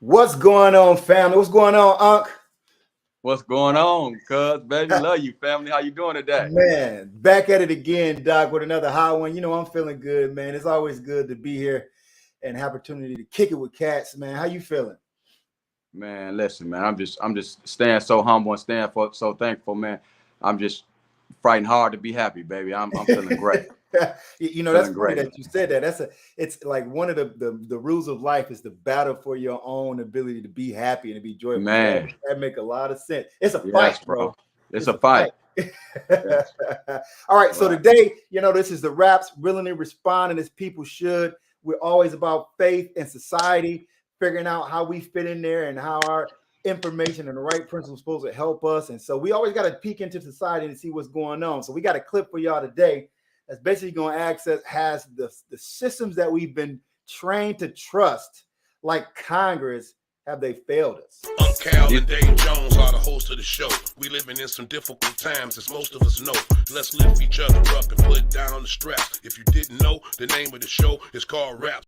What's going on, family? What's going on, Unc? What's going on, cuz? Baby, love you, family. How you doing today? Man, back at it again, Doc, with another hot one. You know, I'm feeling good, man. It's always good to be here and have opportunity to kick it with cats, man. How you feeling? Man, listen, man. I'm just staying so humble and staying so thankful, man. I'm just fighting hard to be happy, baby. I'm feeling great. That's Feeling funny great. that you said that. It's like one of the rules of life is the battle for your own ability to be happy and to be joyful. So Man. that make a lot of sense. It's a fight, Yes, bro. bro. It's It's a a fight. fight. Yes. All right, so Right. today, this is the Raps Willingly Responding as People Should. We're always about faith and society, figuring out how we fit in there and how our information and the right principles supposed to help us. And so we always got to peek into society and see what's going on. So we got a clip for y'all today that's basically going to has the systems that we've been trained to trust, like Congress. Have they failed us? Unc Cal and Dave Jones are the hosts of the show. We living in some difficult times, as most of us know. Let's lift each other up and put down the stress. If you didn't know, the name of the show is called Raps.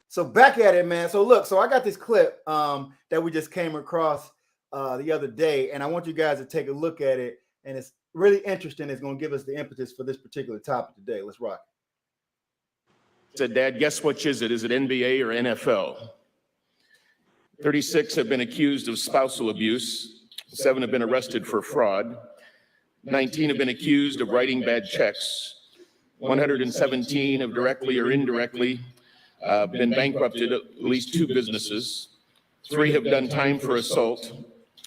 So back at it, man. So look, so I got this clip that we just came across the other day, and I want you guys to take a look at it. And it's really interesting. It's going to give us the impetus for this particular topic today. Let's rock it. Said, Dad, guess which is it? Is it NBA or NFL? 36 have been accused of spousal abuse. 7 have been arrested for fraud. 19 have been accused of writing bad checks. 117 have directly or indirectly been bankrupted at least 2 businesses. 3 have done time for assault.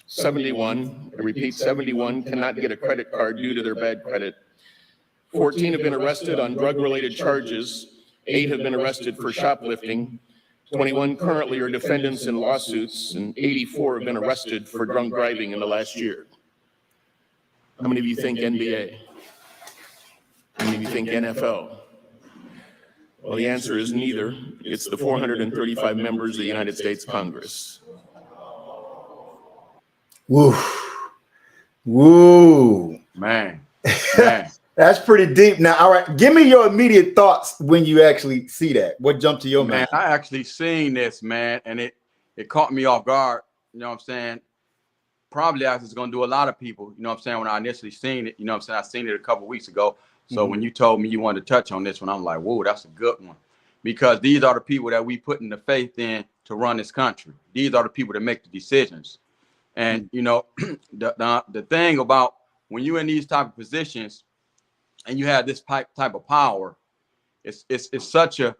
71, I repeat, 71 cannot get a credit card due to their bad credit. 14 have been arrested on drug-related charges. 8 have been arrested for shoplifting. 21 currently are defendants in lawsuits, and 84 have been arrested for drunk driving in the last year. How many of you think NBA? How many of you think NFL? Well, the answer is neither. It's the 435 members of the United States Congress. Woo. Woo. Man. Man. That's pretty deep. Now, all right, give me your immediate thoughts when you actually see that. What jumped to your Man, mind? I actually seen this, man, and it caught me off guard. You know what I'm saying? Probably as it's gonna do a lot of people, you know what I'm saying, when I initially seen it, you know what I'm saying? I seen it a couple weeks ago. So when you told me you wanted to touch on this one, I'm like, whoa, that's a good one. Because these are the people that we putting the faith in to run this country. These are the people that make the decisions. And the thing about when you're in these type of positions and you have this type of power, it's such a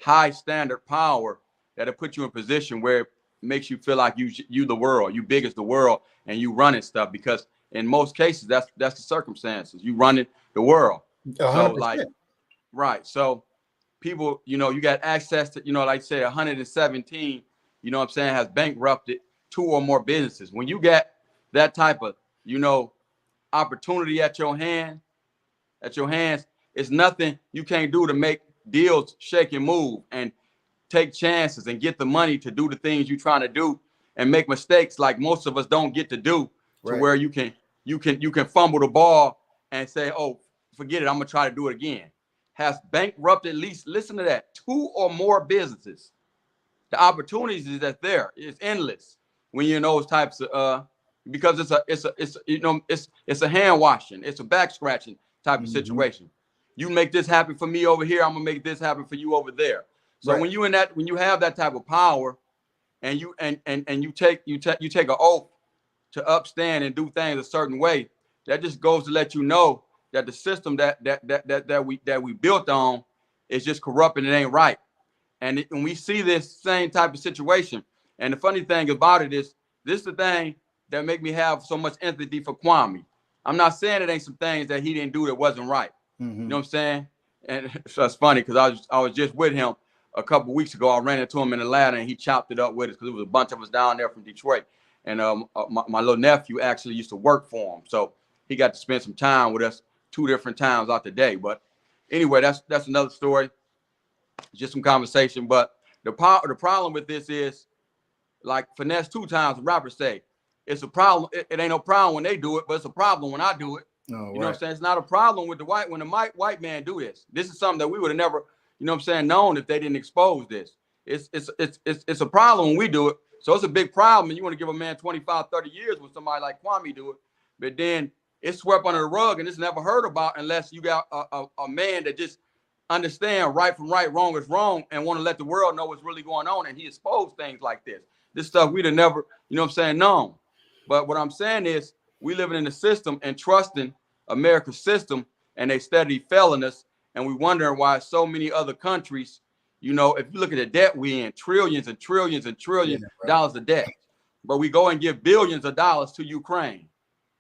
high standard power that it puts you in a position where it makes you feel like you the world, you big as the world, and you running stuff. Because in most cases, that's the circumstances. You running the world. 100%. So like, right. So people, you got access to, like I said, 117, you know what I'm saying, has bankrupted 2 or more businesses. When you get that type of, opportunity at your hands, it's nothing you can't do to make deals shake and move and take chances and get the money to do the things you're trying to do and make mistakes like most of us don't get to do, to Right. where you can fumble the ball and say, oh, forget it, I'm gonna try to do it again. Has bankrupted, at least, listen to that, 2 or more businesses. The opportunities that's there is endless when you're in those types of because it's a hand washing, it's a back scratching type of situation. You make this happen for me over here, I'm gonna make this happen for you over there. So Right. when you have that type of power, and you take an oath to upstand and do things a certain way, that just goes to let you know that the system that we built on is just corrupt and it ain't right. And we see this same type of situation. And the funny thing about it is, this is the thing that make me have so much empathy for Kwame. I'm not saying it ain't some things that he didn't do that wasn't right. You know what I'm saying? And so it's funny because I was just with him a couple weeks ago. I ran into him in Atlanta and he chopped it up with us because it was a bunch of us down there from Detroit. And my little nephew actually used to work for him, so he got to spend some time with us 2 different times out the day. But anyway, that's another story. Just some conversation. But the problem with this is, like finesse 2 times, the rappers say, it's a problem. It ain't no problem when they do it, but it's a problem when I do it. Oh, You know right. what I'm saying? It's not a problem with when the white man do this. This is something that we would have never, you know what I'm saying, known if they didn't expose this. it's a problem when we do it. So it's a big problem. And you want to give a man 25, 30 years when somebody like Kwame do it. But then it's swept under the rug and it's never heard about unless you got a man that just understand right from right, wrong is wrong, and want to let the world know what's really going on. And he exposed things like this. This stuff we'd have never, you know what I'm saying, known. But what I'm saying is we living in the system and trusting America's system, and they steadily failing us. And we wondering why so many other countries, you know, if you look at the debt we in, trillions and trillions and trillions dollars of debt, but we go and give billions of dollars to Ukraine.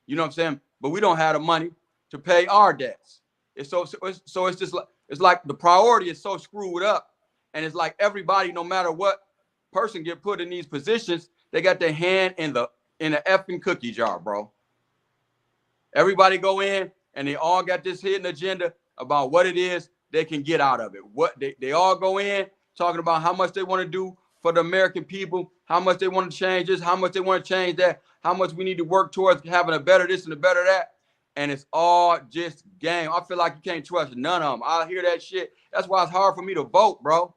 You know what I'm saying? But we don't have the money to pay our debts. It's it's just like, it's like the priority is so screwed up. And it's like everybody, no matter what person get put in these positions, they got their hand in the effing cookie jar, bro. Everybody go in and they all got this hidden agenda about what it is they can get out of it. What they all go in talking about how much they want to do for the American people, how much they want to change this, how much they want to change that, how much we need to work towards having a better this and a better that. And it's all just game. I feel like you can't trust none of them. I hear that shit. That's why it's hard for me to vote, bro.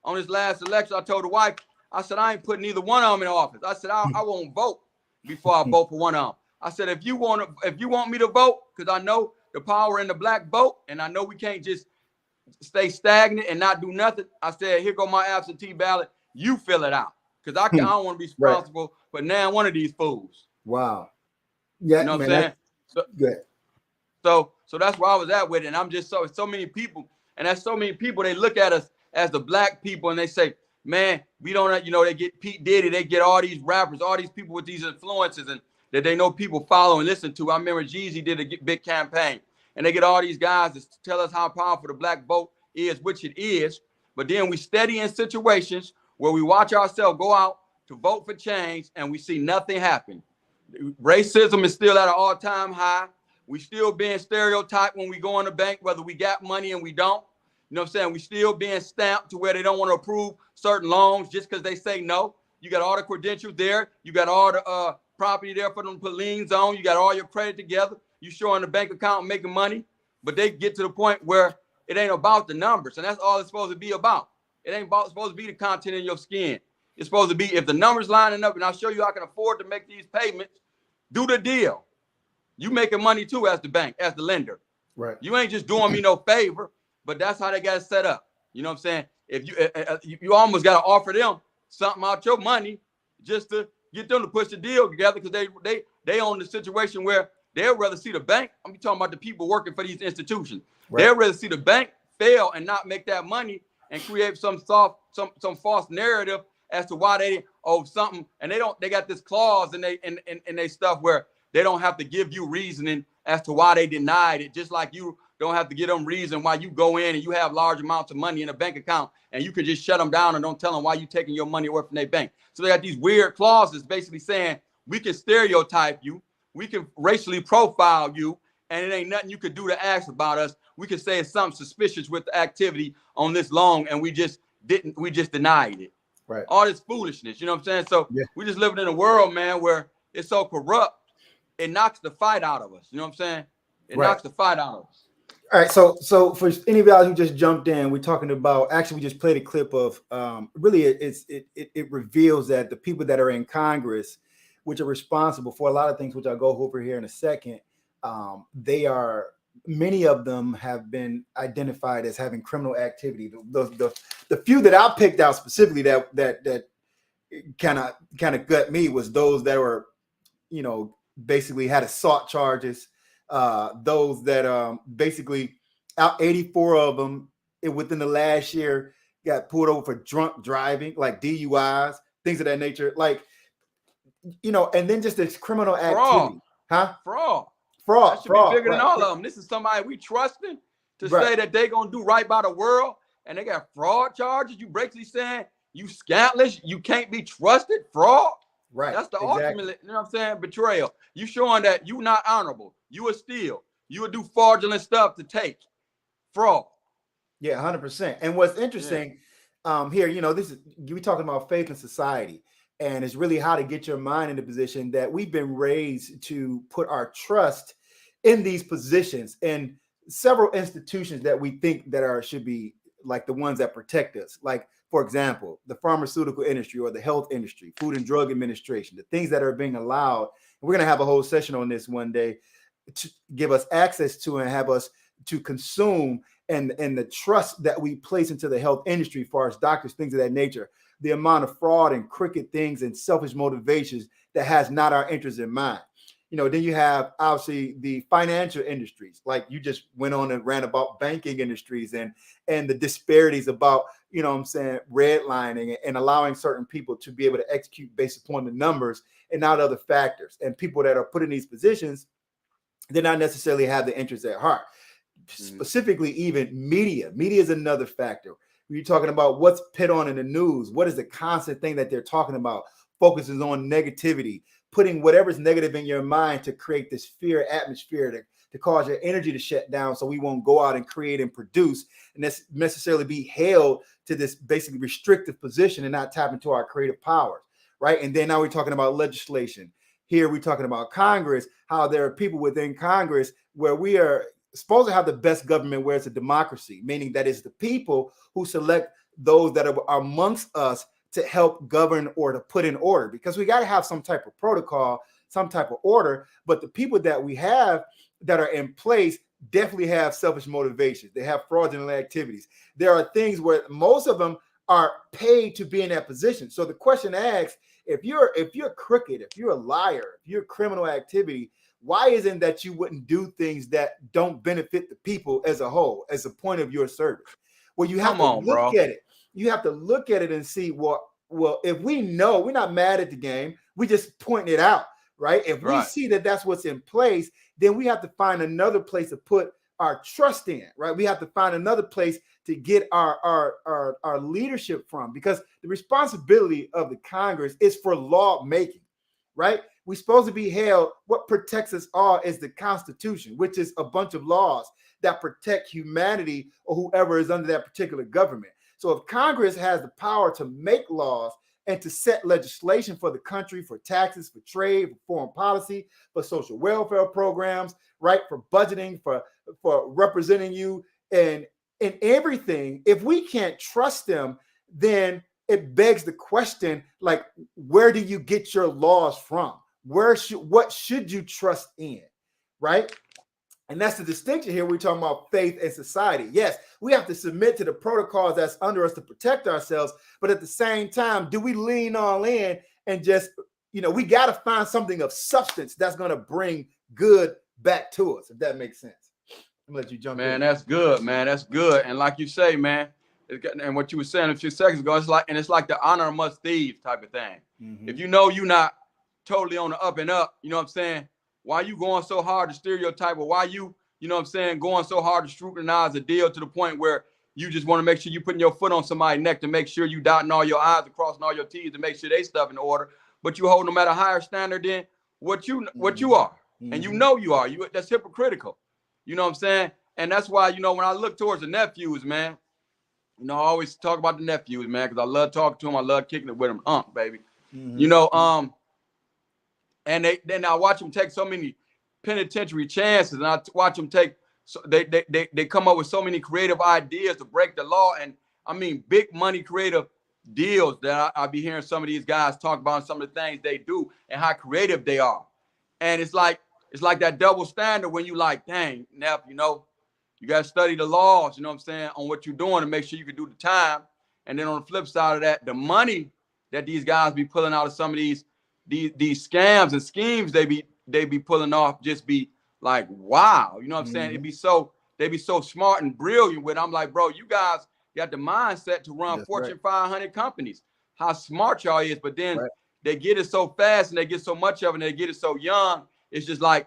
On this last election, I told the wife, I said, I ain't putting neither one of them in office. I said, I won't vote before I vote for one of them. I said, if you want me to vote, because I know the power in the black vote, and I know we can't just stay stagnant and not do nothing. I said, here go my absentee ballot. You fill it out. Because I don't want to be responsible for now one of these fools. Wow. Yeah, you know what I'm saying? So that's where I was at with it. And I'm just so many people, and that's so many people, they look at us as the black people and they say, man, we don't, you know, they get Pete Diddy, they get all these rappers, all these people with these influences and that they know people follow and listen to. I remember Jeezy did a big campaign and they get all these guys to tell us how powerful the black vote is, which it is. But then we steady in situations where we watch ourselves go out to vote for change and we see nothing happen. Racism is still at an all-time high. We still being stereotyped when we go in the bank, whether we got money and we don't. You know what I'm saying? We still being stamped to where they don't want to approve certain loans just because they say no. You got all the credentials there. You got all the property there for them to put liens on. You got all your credit together. You showing the bank account and making money. But they get to the point where it ain't about the numbers. And that's all it's supposed to be about. It ain't supposed to be the content in your skin. It's supposed to be if the numbers lining up and I'll show you I can afford to make these payments, do the deal. You making money too as the bank, as the lender. Right. You ain't just doing me no favor, but that's how they got it set up. You know what I'm saying? If you almost got to offer them something out your money just to get them to push the deal together because they own the situation where they'd rather see the bank. I'm talking about the people working for these institutions. Right. They'd rather see the bank fail and not make that money and create some false narrative as to why they owe something. And they got this clause in they stuff where they don't have to give you reasoning as to why they denied it, just like you don't have to give them reason why you go in and you have large amounts of money in a bank account and you can just shut them down and don't tell them why you taking your money away from their bank. So they got these weird clauses basically saying we can stereotype you, we can racially profile you, and it ain't nothing you could do to ask about us. We could say it's something suspicious with the activity on this loan and we just denied it. Right. All this foolishness, you know what I'm saying? So we just living in a world, man, where it's so corrupt, it knocks the fight out of us. You know what I'm saying? It knocks the fight out of us. All right. So for any of y'all who just jumped in, we're talking about, actually, we just played a clip of really it reveals that the people that are in Congress, which are responsible for a lot of things, which I'll go over here in a second, many of them have been identified as having criminal activity. The few that I picked out specifically that kind of gut me was those that were, you know, basically had assault charges. Those that basically out 84 of them within the last year got pulled over for drunk driving, like DUIs, things of that nature. Like, you know, and then just this criminal activity. Fraud. That should be bigger than all of them. This is somebody we trusting to say that they gonna do right by the world, and they got fraud charges. You basically saying you scandalous, you can't be trusted, fraud. Right. That's the ultimate, you know what I'm saying, betrayal. You showing that you not honorable. You will steal. You will do fraudulent stuff to take. Fraud. Yeah, 100%. And what's interesting here, you know, we talking about faith in society. And it's really how to get your mind in the position that we've been raised to put our trust in these positions and several institutions that we think that should be like the ones that protect us, like For example, the pharmaceutical industry or the health industry, Food and Drug Administration, the things that are being allowed. And we're going to have a whole session on this one day to give us access to and have us to consume, and the trust that we place into the health industry as far as doctors, things of that nature, the amount of fraud and crooked things and selfish motivations that has not our interests in mind. Then you have obviously the financial industries, like you just went on and ran about banking industries and the disparities about, redlining and allowing certain people to be able to execute based upon the numbers and not other factors. And people that are put in these positions, they not necessarily have the interests at heart. Specifically, even media is another factor. You're talking about what's put on in the news. What is the constant thing that they're talking about? Focuses on negativity, putting whatever's negative in your mind to create this fear atmosphere to cause your energy to shut down, so we won't go out and create and produce and necessarily be held to this basically restrictive position and not tap into our creative powers, right? And then now we're talking about legislation. Here we're talking about Congress, how there are people within Congress where we are supposed to have the best government where it's a democracy, meaning that it's the people who select those that are amongst us to help govern or to put in order, because we got to have some type of protocol, some type of order. But the people that we have that are in place definitely have selfish motivations. They have fraudulent activities. There are things where most of them are paid to be in that position. So the question asks, if you're crooked, if you're a liar, if you're criminal activity, why isn't that you wouldn't do things that don't benefit the people as a whole, as a point of your service? Well, you have to look at it. You have to look at it and see, well, if we know, we're not mad at the game, we just point it out, right? If we see that that's what's in place, then we have to find another place to put our trust in, right? We have to find another place to get our leadership from, because the responsibility of the Congress is for law making, right? We're supposed to be held. What protects us all is the Constitution, which is a bunch of laws that protect humanity or whoever is under that particular government. So if Congress has the power to make laws and to set legislation for the country, for taxes, for trade, for foreign policy, for social welfare programs, right, for budgeting, for representing you and in everything, if we can't trust them, then it begs the question, like, where do you get your laws from? What should you trust in, right? And that's the distinction here. We're talking about faith and society. Yes, we have to submit to the protocols that's under us to protect ourselves. But at the same time, do we lean all in and just, we got to find something of substance that's going to bring good back to us, if that makes sense. I'm going to let you jump in. Man, that's good, man. That's good. And like you say, man, and what you were saying a few seconds ago, it's like the honor amongst thieves type of thing. Mm-hmm. If you know you're not totally on the up and up, you know what I'm saying? Why you going so hard to stereotype, or why you know what I'm saying, going so hard to scrutinize a deal to the point where you just want to make sure you putting your foot on somebody's neck to make sure you dotting all your I's and crossing all your T's to make sure they stuff in order, but you hold them at a higher standard than what you are. Mm-hmm. And you are. That's hypocritical. You know what I'm saying? And that's why, when I look towards the nephews, man, I always talk about the nephews, man, because I love talking to them. I love kicking it with them, baby. Mm-hmm. And then I watch them take so many penitentiary chances, and I watch them take. So they come up with so many creative ideas to break the law, and I mean big money creative deals that I be hearing some of these guys talk about, and some of the things they do and how creative they are. And it's like that double standard when you like, dang, Neff, you got to study the laws, on what you're doing to make sure you can do the time. And then on the flip side of that, the money that these guys be pulling out of some of these scams and schemes they be pulling off just be like, wow, you know what I'm saying? They be so smart and brilliant with it. I'm like, bro, you guys got the mindset to run Fortune 500 companies. How smart y'all is, but then they get it so fast and they get so much of it and they get it so young. It's just like,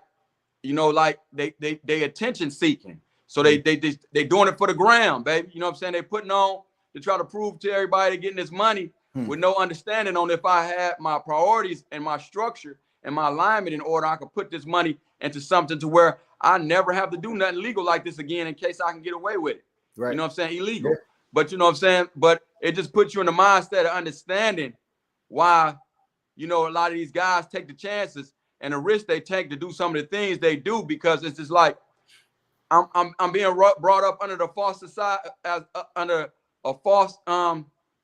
like they attention seeking. So they doing it for the gram, baby. You know what I'm saying? They putting on to try to prove to everybody getting this money with no understanding on if I had my priorities and my structure and my alignment in order, I could put this money into something to where I never have to do nothing illegal like this again in case I can get away with it. Right. You know what I'm saying? Illegal. Yeah. But you know what I'm saying? But it just puts you in the mindset of understanding why, a lot of these guys take the chances and the risk they take to do some of the things they do, because it's just like, I'm being brought up under the false society, under a false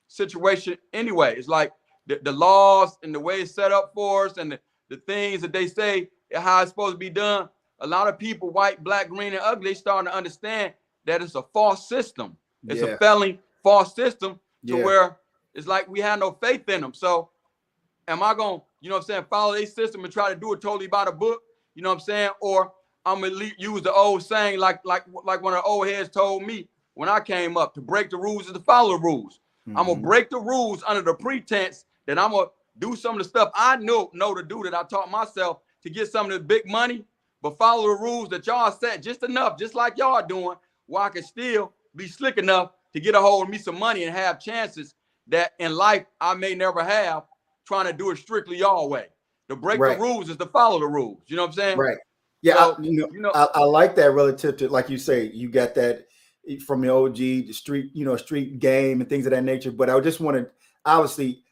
situation anyway. It's like the laws and the way it's set up for us and the things that they say how it's supposed to be done. A lot of people, white, black, green, and ugly, they starting to understand that it's a false system. It's a failing false system to where it's like we have no faith in them. So am I going to, you know what I'm saying, follow their system and try to do it totally by the book? You know what I'm saying? Or I'm going to use the old saying like one of the old heads told me when I came up, to break the rules is to follow the rules. I'm going to break the rules under the pretense that I'm going to do some of the stuff I know to do that I taught myself to get some of the big money, but follow the rules that y'all set just enough, just like y'all doing, where I can still be slick enough to get a hold of me some money and have chances that in life I may never have, trying to do it strictly y'all way. To break the rules is to follow the rules. You know what I'm saying? Right. Yeah. So, I like that relative to, like you say, you got that from the OG, the street, street game and things of that nature. But I just want to, obviously,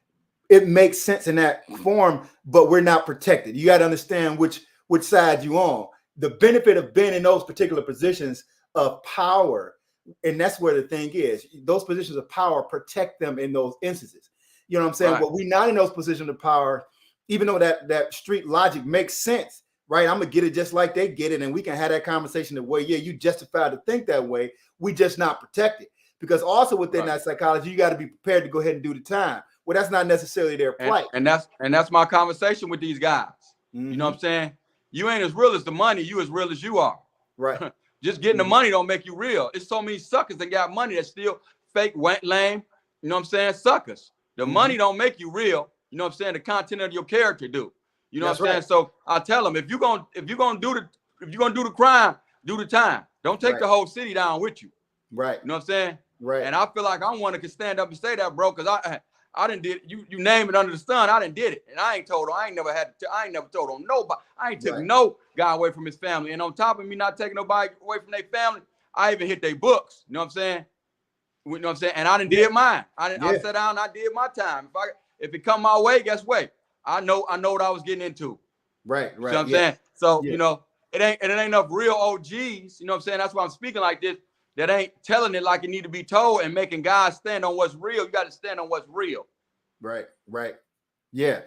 it makes sense in that form, but we're not protected. You got to understand which side you on. The benefit of being in those particular positions of power, and that's where the thing is. Those positions of power protect them in those instances. You know what I'm saying? Right. But we're not in those positions of power, even though that street logic makes sense, right? I'm gonna get it just like they get it, and we can have that conversation the way, you justified to think that way. We just not protected. Because also within that psychology, you got to be prepared to go ahead and do the time. Well, that's not necessarily their plight. And that's my conversation with these guys. You know what I'm saying? You ain't as real as the money, you as real as you are. Right. Just getting the money don't make you real. It's so many suckers that got money that still fake, lame, you know what I'm saying, suckers. The money don't make you real. You know what I'm saying? The content of your character do. You know what I'm saying? So I tell them, if you're gonna do the crime, do the time. Don't take the whole city down with you. Right. You know what I'm saying? Right. And I feel like I'm one that can stand up and say that, bro, because I didn't did you name it under the sun. I didn't did it, and I ain't told on. I ain't never told on nobody. I ain't took no guy away from his family, and on top of me not taking nobody away from their family, I even hit their books. You know what I'm saying? You know what I'm saying? And I didn't did mine. I sat down and I did my time. If it come my way, guess what? I know what I was getting into. Right. You know what I'm saying? So you know, it ain't enough real OGs. You know what I'm saying? That's why I'm speaking like this. That ain't telling it like it need to be told and making guys stand on what's real. You got to stand on what's real. Right. Yeah.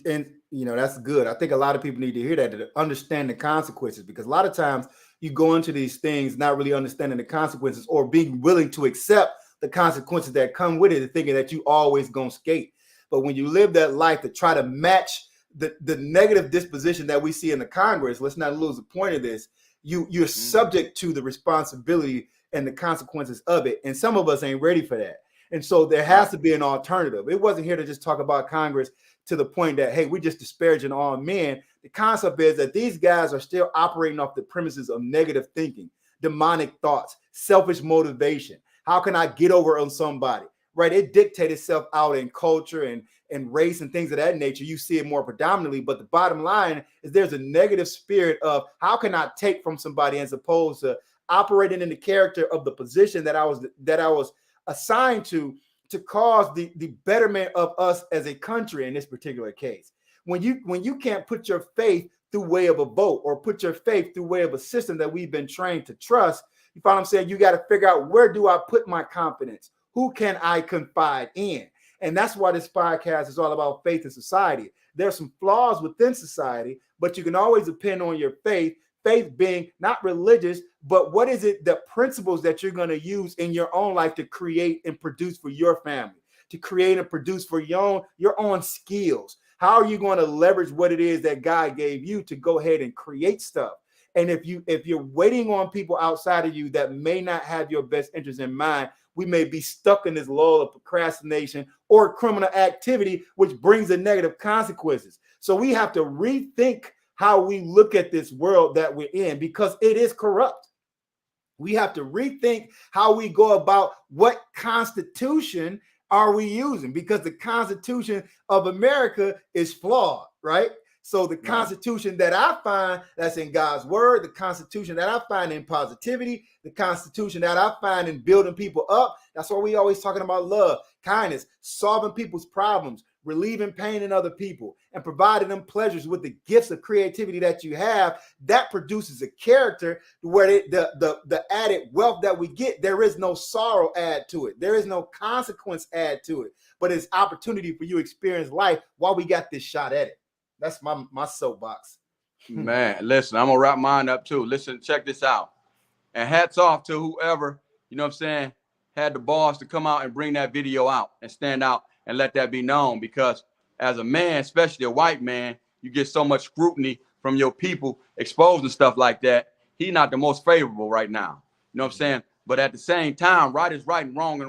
And that's good. I think a lot of people need to hear that, to understand the consequences, because a lot of times you go into these things not really understanding the consequences or being willing to accept the consequences that come with it and thinking that you always gonna skate. But when you live that life to try to match the negative disposition that we see in the Congress, let's not lose the point of this. You're subject to the responsibility and the consequences of it. And some of us ain't ready for that. And so there has to be an alternative. It wasn't here to just talk about Congress to the point that, hey, we're just disparaging all men. The concept is that these guys are still operating off the premises of negative thinking, demonic thoughts, selfish motivation. How can I get over on somebody? Right? It dictates itself out in culture and race and things of that nature. You see it more predominantly, but the bottom line is there's a negative spirit of how can I take from somebody as opposed to operating in the character of the position that I was assigned to cause the betterment of us as a country in this particular case. When you can't put your faith through way of a vote or put your faith through way of a system that we've been trained to trust, you find what I'm saying? You got to figure out, where do I put my confidence? Who can I confide in? And that's why this podcast is all about faith in society. There's some flaws within society, but you can always depend on your faith being not religious, but what is it, the principles that you're going to use in your own life to create and produce for your family, to create and produce for your own skills. How are you going to leverage what it is that God gave you to go ahead and create stuff? And if you're waiting on people outside of you that may not have your best interest in mind, we may be stuck in this lull of procrastination or criminal activity, which brings the negative consequences. So we have to rethink how we look at this world that we're in, because it is corrupt. We have to rethink how we go about what constitution are we using, because the Constitution of America is flawed, right? So the Constitution that I find that's in God's word, the Constitution that I find in positivity, the Constitution that I find in building people up, that's why we always talking about love, kindness, solving people's problems, relieving pain in other people, and providing them pleasures with the gifts of creativity that you have. That produces a character where the added wealth that we get, there is no sorrow add to it. There is no consequence add to it, but it's opportunity for you to experience life while we got this shot at it. That's my soapbox. Man, listen, I'm gonna wrap mine up too. Listen, check this out. And hats off to whoever, you know what I'm saying, had the balls to come out and bring that video out and stand out and let that be known. Because as a man, especially a white man, you get so much scrutiny from your people exposing stuff like that. He's not the most favorable right now. You know what I'm saying? But at the same time, right is right and wrong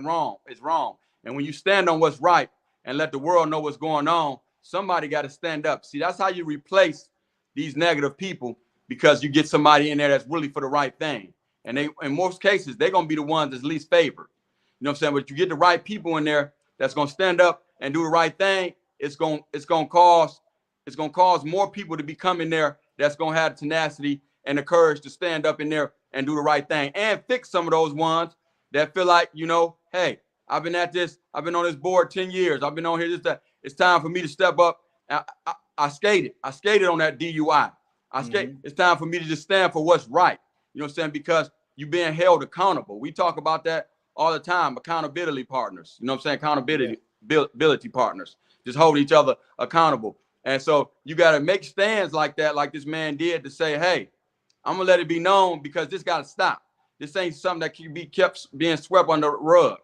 is wrong. And when you stand on what's right and let the world know what's going on, somebody got to stand up. See, that's how you replace these negative people, because you get somebody in there that's really for the right thing. And they, in most cases, they're going to be the ones that's least favored. You know what I'm saying? But you get the right people in there that's going to stand up and do the right thing. It's going to cause more people to become in there that's going to have the tenacity and the courage to stand up in there and do the right thing and fix some of those ones that feel like, you know, hey, I've been at this, I've been on this board 10 years. I've been on here, it's time for me to step up. I skated on that DUI. It's time for me to just stand for what's right. You know what I'm saying? Because you're being held accountable. We talk about that all the time, accountability partners. You know what I'm saying? Accountability partners. Just hold each other accountable. And so you got to make stands like that, like this man did, to say, hey, I'm going to let it be known, because this got to stop. This ain't something that can be kept being swept under the rug.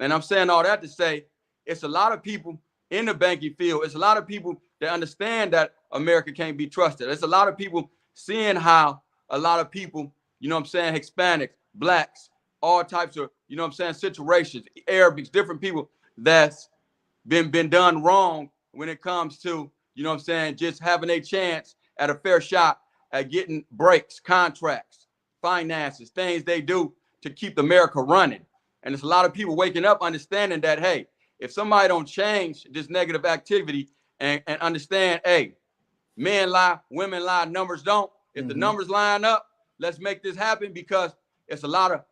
And I'm saying all that to say, it's a lot of people in the banking field. It's a lot of people that understand that America can't be trusted. It's a lot of people seeing how a lot of people, you know what I'm saying, Hispanics, blacks, all types of, you know what I'm saying, situations, Arabics, different people that's been done wrong when it comes to, you know what I'm saying, just having a chance at a fair shot at getting breaks, contracts, finances, things they do to keep America running. And there's a lot of people waking up understanding that, hey, if somebody don't change this negative activity and understand, hey, men lie, women lie, numbers don't. If the numbers line up, let's make this happen, because it's a lot of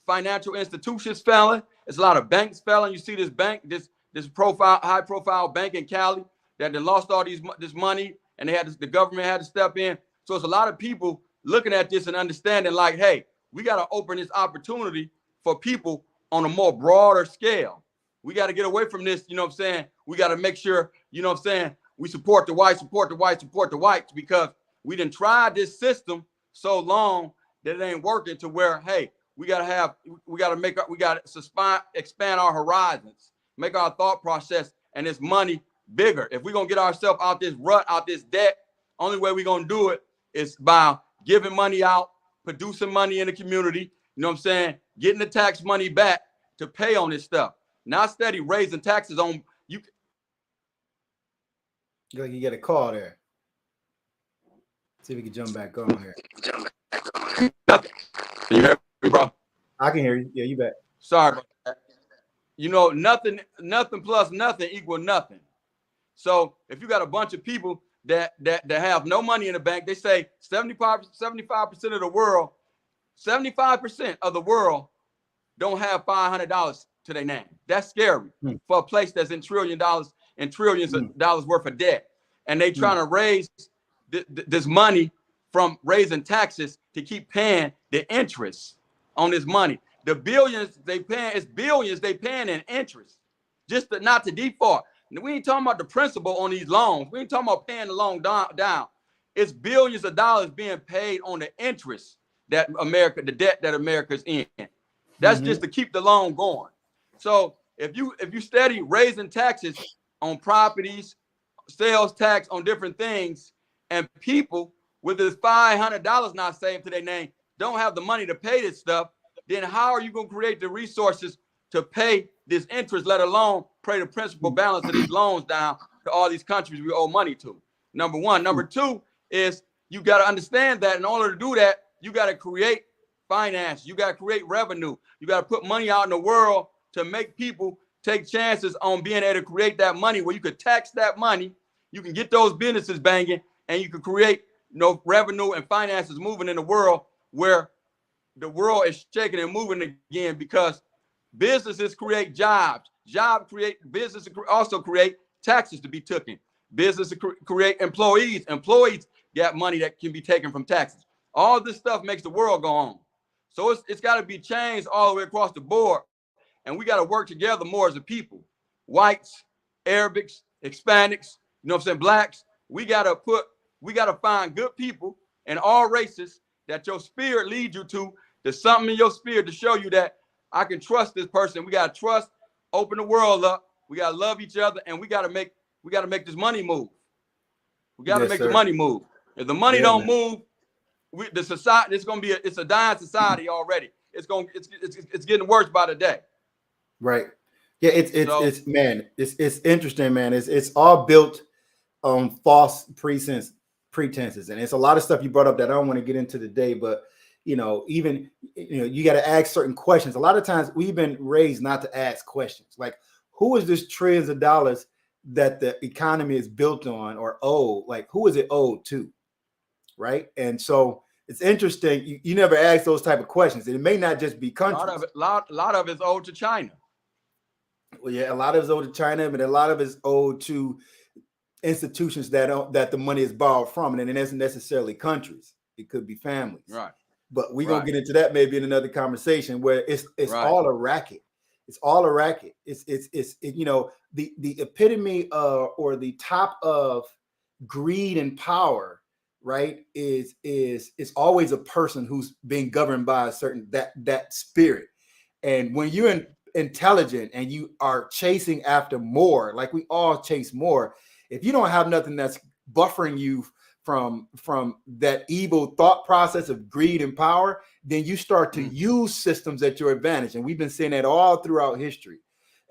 financial institutions failing. It's a lot of banks failing. You see this bank, this high profile bank in Cali that they lost all this money, and the government had to step in. So it's a lot of people looking at this and understanding like, hey, we got to open this opportunity for people on a more broader scale. We got to get away from this, you know what I'm saying? We got to make sure, you know what I'm saying, we support the whites, because we done tried this system so long that it ain't working, to where, hey, we got to expand our horizons, make our thought process and this money bigger. If we're going to get ourselves out this rut, out this debt, only way we're going to do it is by giving money out, producing money in the community, you know what I'm saying, getting the tax money back to pay on this stuff. Not steady raising taxes on you. You get a call there. See if we can jump back on here. Nothing. Can you hear me, bro? I can hear you. Yeah, you back. Sorry about that. You know, nothing plus nothing equal nothing. So if you got a bunch of people that have no money in the bank, they say 75% of the world, 75% of the world don't have $500 to their name. That's scary for a place that's in trillions of dollars worth of debt. And they trying to raise this money from raising taxes to keep paying the interest on this money. The billions they paying, it's billions they paying in interest, just not to default. And we ain't talking about the principal on these loans. We ain't talking about paying the loan down. It's billions of dollars being paid on the interest that the debt that America's in. That's just to keep the loan going. So if you steady raising taxes on properties, sales tax on different things, and people with this $500 not saved to their name don't have the money to pay this stuff, then how are you going to create the resources to pay this interest, let alone pay the principal balance of these loans down to all these countries we owe money to? Number one. Number two is you got to understand that in order to do that, you got to create finance. You got to create revenue. You got to put money out in the world to make people take chances on being able to create that money where you could tax that money. You can get those businesses banging. and you can create, you know, revenue and finances moving in the world where the world is shaking and moving again, because businesses create jobs. Businesses also create taxes to be taken. Businesses create employees. Employees get money that can be taken from taxes. All this stuff makes the world go on. So it's got to be changed all the way across the board. And we got to work together more as a people. Whites, Arabics, Hispanics, you know what I'm saying, blacks. We got to find good people in all races that your spirit leads you to. There's something in your spirit to show you that I can trust this person. We got to trust, open the world up. We got to love each other, and we got to make this money move. We got to make the money move. If the money don't move, the society, it's a dying society already. It's getting worse by the day. Right. Yeah, it's interesting, man. It's all built on false pretenses. And it's a lot of stuff you brought up that I don't want to get into today, but you know, even you got to ask certain questions. A lot of times we've been raised not to ask questions. Like, who is this trillions of dollars that the economy is built on or owed? Like, who is it owed to? Right. And so it's interesting. You never ask those type of questions. And it may not just be countries. A lot of it's owed to China. Well, yeah, a lot of it's owed to China, but a lot of it's owed to institutions that the money is borrowed from, and it isn't necessarily countries. It could be families. Right. But we're gonna get into that maybe in another conversation where it's all a racket. It's all a racket. It's you know, the epitome or the top of greed and power, right? Is always a person who's being governed by a certain that spirit. And when you're intelligent and you are chasing after more, like we all chase more, if you don't have nothing that's buffering you from that evil thought process of greed and power, then you start to use systems at your advantage. And we've been seeing that all throughout history.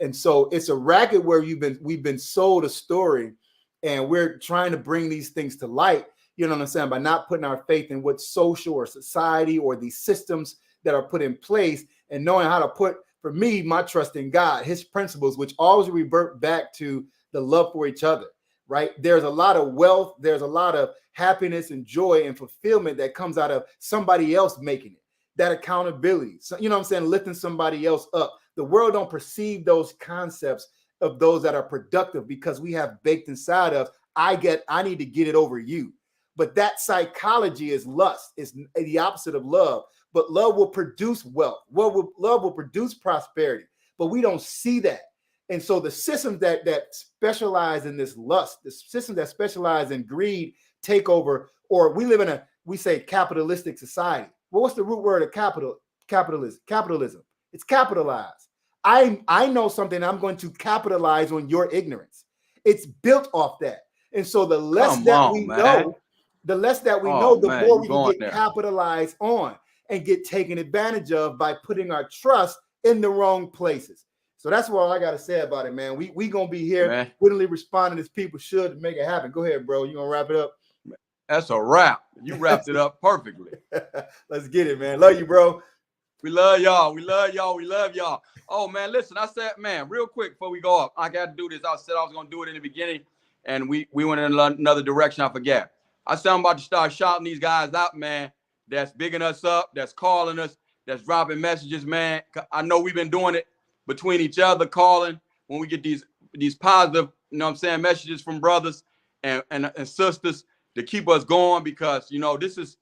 And so it's a racket where we've been sold a story, and we're trying to bring these things to light, you know what I'm saying, by not putting our faith in what social or society or these systems that are put in place, and knowing how to put, for me, my trust in God, his principles, which always revert back to the love for each other, right? There's a lot of wealth. There's a lot of happiness and joy and fulfillment that comes out of somebody else making it, that accountability. So, you know what I'm saying? Lifting somebody else up. The world don't perceive those concepts of those that are productive because we have baked inside of, I need to get it over you. But that psychology is lust. It's the opposite of love. But love will produce wealth. Love will produce prosperity. But we don't see that. And so the systems that specialize in this lust, the systems that specialize in greed, take over, or we live in we say capitalistic society. Well, what's the root word of capitalism? It's capitalize. I know something, I'm going to capitalize on your ignorance. It's built off that. And so the less we know, the more we can get capitalized on and get taken advantage of by putting our trust in the wrong places. So that's what I got to say about it, man. We going to be here willingly responding as people should to make it happen. Go ahead, bro. You going to wrap it up? That's a wrap. You wrapped it up perfectly. Let's get it, man. Love you, bro. We love y'all. We love y'all. We love y'all. Oh, man, listen, I said, man, real quick before we go up, I got to do this. I said I was going to do it in the beginning, and we went in another direction. I forget. I said I'm about to start shouting these guys out, man, that's bigging us up, that's calling us, that's dropping messages, man. I know we've been doing it between each other, calling when we get these positive, you know what I'm saying, messages from brothers and sisters to keep us going, because, you know, this is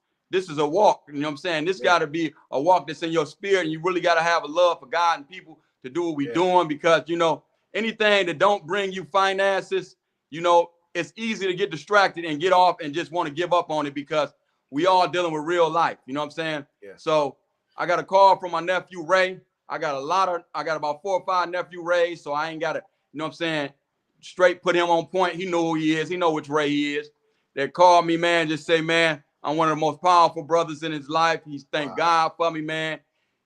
a walk, you know what I'm saying? This got to be a walk that's in your spirit, and you really got to have a love for God and people to do what we're doing, because, you know, anything that don't bring you finances, you know, it's easy to get distracted and get off and just want to give up on it, because we all dealing with real life. You know what I'm saying? Yeah. So I got a call from my nephew, Ray. I got about 4 or 5 nephew Rays. So I ain't got to, you know what I'm saying, straight put him on point. He know who he is. He know which Ray he is. They called me, man, just say, man, I'm one of the most powerful brothers in his life. He's thank God for me, man.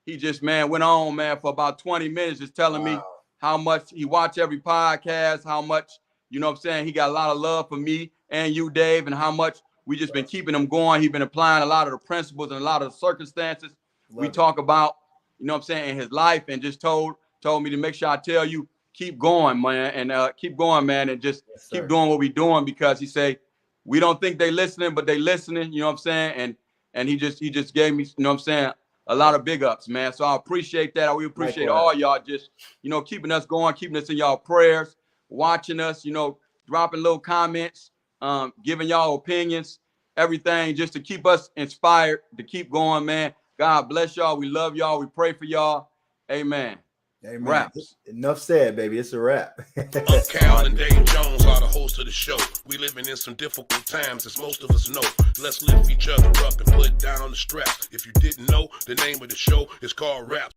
He just, man, went on, man, for about 20 minutes just telling me how much he watched every podcast, how much, you know what I'm saying, he got a lot of love for me and you, Dave, and how much we just been keeping him going. He's been applying a lot of the principles and a lot of the circumstances we talk about, you know what I'm saying, in his life, and just told me to make sure I tell you, keep going, man, and keep going, man, and just keep doing what we're doing, because he say we don't think they listening, but they listening, you know what I'm saying? And he just gave me, you know what I'm saying, a lot of big ups, man. So I appreciate that. We appreciate all y'all just, you know, keeping us going, keeping us in y'all prayers, watching us, you know, dropping little comments, giving y'all opinions, everything just to keep us inspired to keep going, man. God bless y'all. We love y'all. We pray for y'all. Amen. Amen. Raps. Enough said, baby. It's a wrap. I'm Cal and Dave Jones are the host of the show. We living in some difficult times, as most of us know. Let's lift each other up and put down the stress. If you didn't know, the name of the show is called Raps.